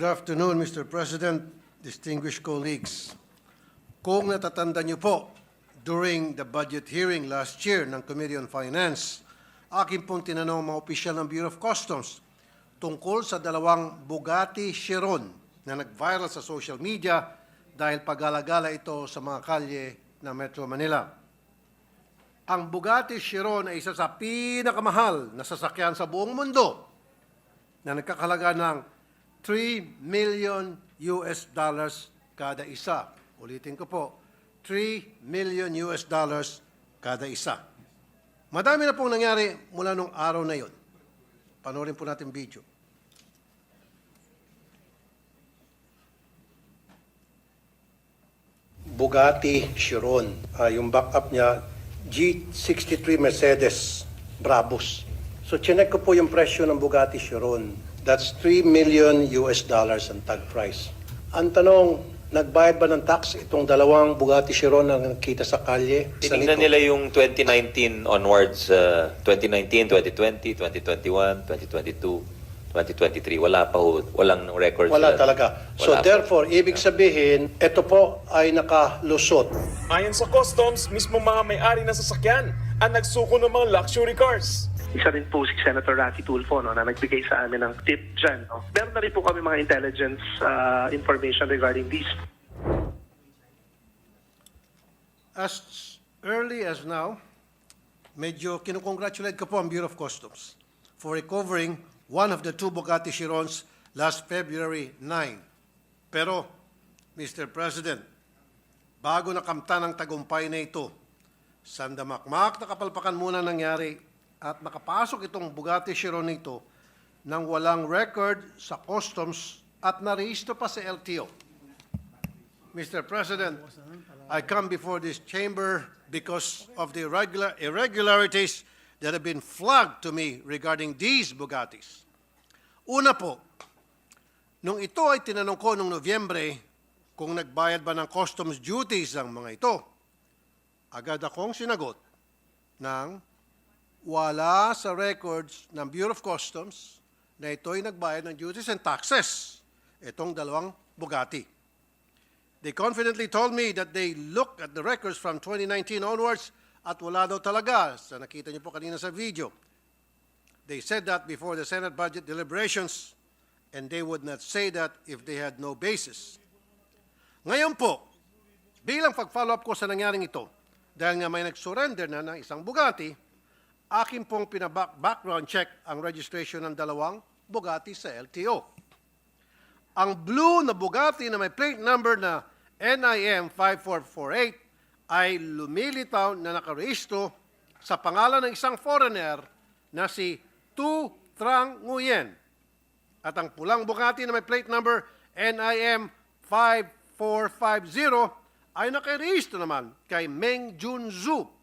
Good afternoon, Mr. President, distinguished colleagues. Kung natatanda niyo po, during the budget hearing last year ng Committee on Finance, akin pong tinanong mga opisyal ng Bureau of Customs tungkol sa dalawang Bugatti Chiron na nag-viral sa social media dahil pag-alagala ito sa mga kalye ng Metro Manila. Ang Bugatti Chiron ay isa sa pinakamahal na sasakyan sa buong mundo na nagkakahalaga ng 3 million US dollars kada isa. Ulitin ko po, 3 million US dollars kada isa. Madami na pong nangyari mula nung araw na yon. Panoorin po natin video. Bugatti Chiron. Yung backup niya, G63 Mercedes Brabus. So, chinek ko po yung presyo ng Bugatti Chiron. That's 3 million US dollars ang tag price. Ang tanong, nagbayad ba ng tax itong dalawang Bugatti Chiron na nakita sa kalye? Tinignan nila yung 2019 onwards, 2019, 2020, 2021, 2022, 2023. Wala pa ho, walang record. Wala sila. talaga. So Wala. therefore, ibig sabihin, ito po ay nakalusot. Ayon sa customs, mismo mga may-ari ng sasakyan ang nagsuko ng mga luxury cars. Isa rin po si Senator Raffy Tulfo na nagbigay sa amin ng tip dyan. Meron na rin po kami mga intelligence information regarding these. As early as now, medyo kinukongratulate ko po ang Bureau of Customs for recovering one of the two Bugatti Chirons last February 9. Pero, Mr. President, bago nakamta ng tagumpay na ito, sandamakmak na kapalpakan muna nangyari at nakapasok itong Bugatti Chiron nito nang walang record sa customs at narehistro pa sa LTO. Mr. President, I come before this chamber because of the irregularities that have been flagged to me regarding these Bugattis. Una po, nung ito ay tinanong ko noong Nobyembre kung nagbayad ba ng customs duties ang mga ito, agad akong sinagot ng wala sa records ng Bureau of Customs na ito'y nagbayad ng duties and taxes, itong dalawang Bugatti. They confidently told me that they looked at the records from 2019 onwards at wala daw talaga, sa nakita niyo po kanina sa video. They said that before the Senate budget deliberations and they would not say that if they had no basis. Ngayon po, bilang pag-follow up ko sa nangyaring ito, dahil nga may nag-surrender na ng isang Bugatti, akin pong background check ang registration ng dalawang Bugatti sa LTO. Ang blue na Bugatti na may plate number na NIM 5448 ay lumilitaw na nakarehistro sa pangalan ng isang foreigner na si Tu Trang Nguyen. At ang pulang Bugatti na may plate number NIM 5450 ay nakarehistro naman kay Meng Junzhu.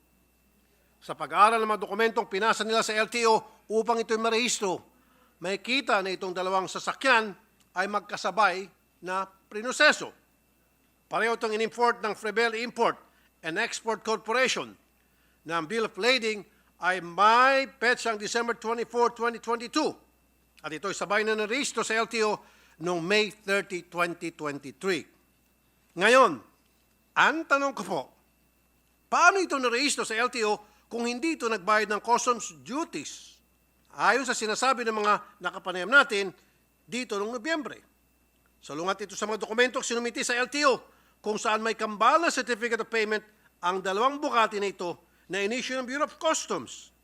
Sa pag-aaral ng mga dokumentong pinasa nila sa LTO upang ito'y marehistro, may kita na itong dalawang sasakyan ay magkasabay na prinoseso. Pareho itong in-import ng Frebel Import and Export Corporation na ang bill of lading ay may petsang December 24, 2022 at ito'y sabay na narehistro sa LTO noong May 30, 2023. Ngayon, ang tanong ko po, paano ito narehistro sa LTO kung hindi ito nagbayad ng customs duties? Ayon sa sinasabi ng mga nakapanayam natin dito noong Nobyembre. Salungat ito sa mga dokumentong sinumiti sa LTO kung saan may kambala certificate of payment ang dalawang Bugatti na ito na in-issue ng Bureau of Customs.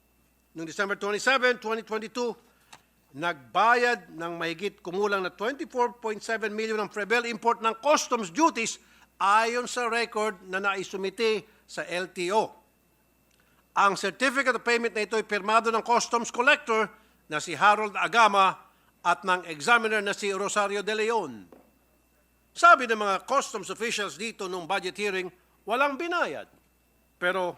Noong December 27, 2022, nagbayad ng mahigit kumulang na 24.7 million ng Frebel Import ng customs duties ayon sa record na naisumiti sa LTO. Ang certificate of payment na ito ay pirmado ng customs collector na si Harold Agama at ng examiner na si Rosario De Leon. Sabi ng mga customs officials dito nung budget hearing, walang binayad. Pero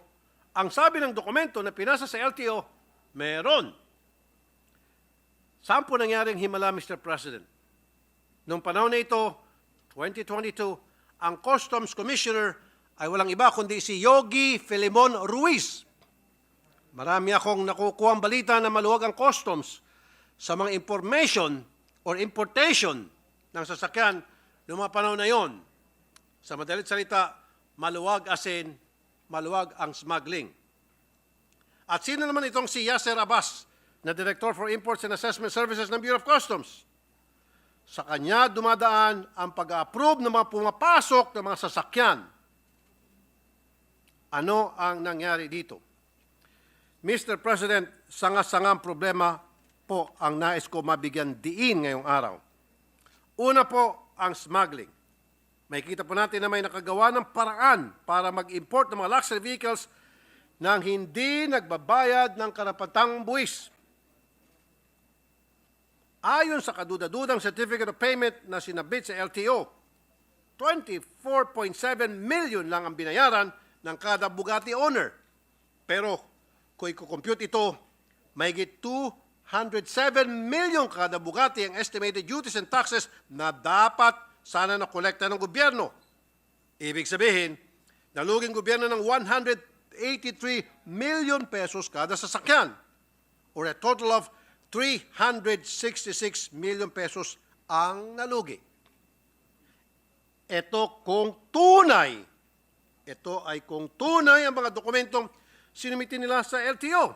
ang sabi ng dokumento na pinasa sa LTO, meron. Saan po nangyaring himala, Mr. President? Noong panahon na ito, 2022, ang Customs Commissioner ay walang iba kundi si Yogi Filimon Ruiz. Marami akong nakukuhang balita na maluwag ang customs sa mga information or importation ng sasakyan noong mga panahon na yon. Sa madalit salita, maluwag asin, maluwag ang smuggling. At sino naman itong si Yasser Abbas, na Director for Imports and Assessment Services ng Bureau of Customs? Sa kanya dumadaan ang pag-approve ng mga pumapasok ng mga sasakyan. Ano ang nangyari dito? Mr. President, sanga-sangang problema po ang nais ko mabigyan diin ngayong araw. Una po ang smuggling. Makikita po natin na may nakagawa ng paraan para mag-import ng mga luxury vehicles nang hindi nagbabayad ng karapatang buwis. Ayon sa kaduda-dudang Certificate of Payment na sinabit sa LTO, 24.7 million lang ang binayaran ng kada Bugatti owner. Pero kung i-compute ito, mahigit 207 million kada Bugatti ang estimated duties and taxes na dapat sana nakolekta ng gobyerno. Ibig sabihin, naluging gobyerno ng 183 million pesos kada sasakyan, or a total of 366 million pesos ang nalugi. Ito ay kung tunay ang mga dokumentong sinumitin nila sa LTO.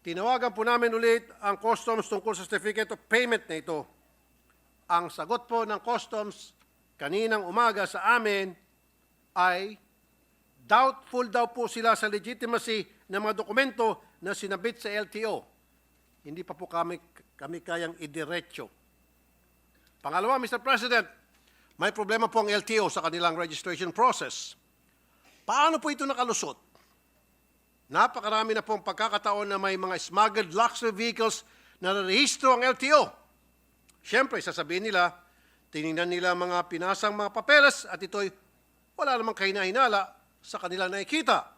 Tinawagan po namin ulit ang Customs tungkol sa Certificate of Payment na ito. Ang sagot po ng Customs kaninang umaga sa amin ay doubtful daw po sila sa legitimacy ng mga dokumento na sinabit sa LTO. Hindi pa po kami kayang idiretso. Pangalawa, Mr. President, may problema po ang LTO sa kanilang registration process. Paano po ito nakalusot? Napakarami na pong pagkakataon na may mga smuggled luxury vehicles na narehistro ang LTO. Siyempre, sasabihin nila, tinignan nila mga pinasang mga papeles at ito'y wala namang kahinahinala sa kanilang nakikita.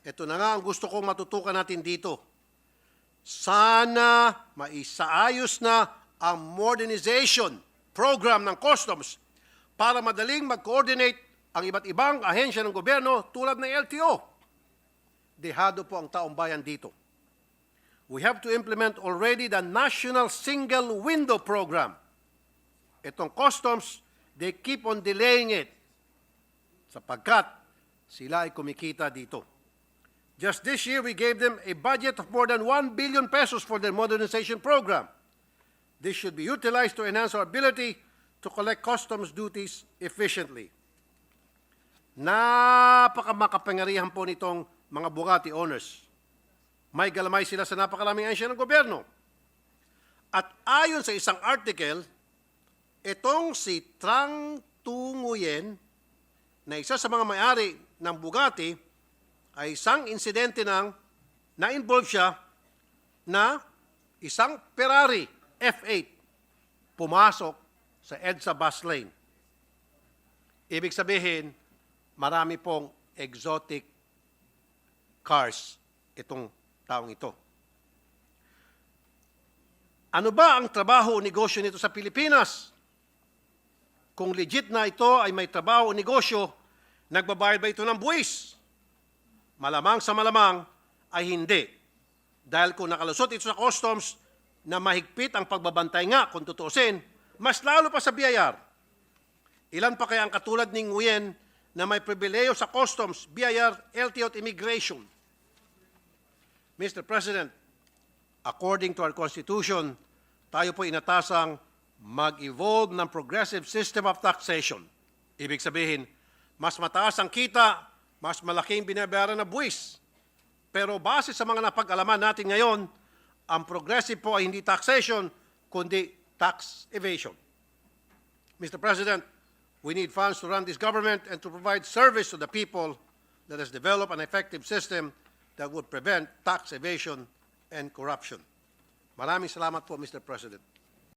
Ito na nga ang gusto kong matutukan natin dito. Sana maisaayos na ang modernization program ng Customs para madaling mag-coordinate ang iba't ibang ahensya ng gobyerno tulad ng LTO. Dehado po ang taong bayan dito. We have to implement already the National Single Window Program. Itong Customs, they keep on delaying it sapagkat sila ay kumikita dito. Just this year, we gave them a budget of more than 1 billion pesos for their modernization program. This should be utilized to enhance our ability to collect customs duties efficiently. Napakamakapangyarihan po nitong mga Bugatti owners. May galamay sila sa napakaraming ahensya ng gobyerno. At ayon sa isang article, itong si Trang Tu Nguyen, na isa sa mga may-ari ng Bugatti, ay isang insidente na-involve siya na isang Ferrari F8 pumasok sa EDSA bus lane. Ibig sabihin, marami pong exotic cars itong taong ito. Ano ba ang trabaho o negosyo nito sa Pilipinas? Kung legit na ito ay may trabaho o negosyo, nagbabayad ba ito ng buwis? Malamang sa malamang ay hindi. Dahil kung nakalusot ito sa Customs na mahigpit ang pagbabantay nga, kung tutuusin, mas lalo pa sa BIR. Ilan pa kaya ang katulad ni Nguyen na may pribileyo sa Customs, BIR, LTO at Immigration? Mr. President, according to our Constitution, tayo po inatasang mag-evolve ng progressive system of taxation. Ibig sabihin, mas mataas ang kita, mas malaking binabayaran na buwis. Pero base sa mga napag-alaman natin ngayon, ang progressive po ay hindi taxation, kundi tax evasion. Mr. President, we need funds to run this government and to provide service to the people. Let us develop an effective system that would prevent tax evasion and corruption. Maraming salamat po, Mr. President.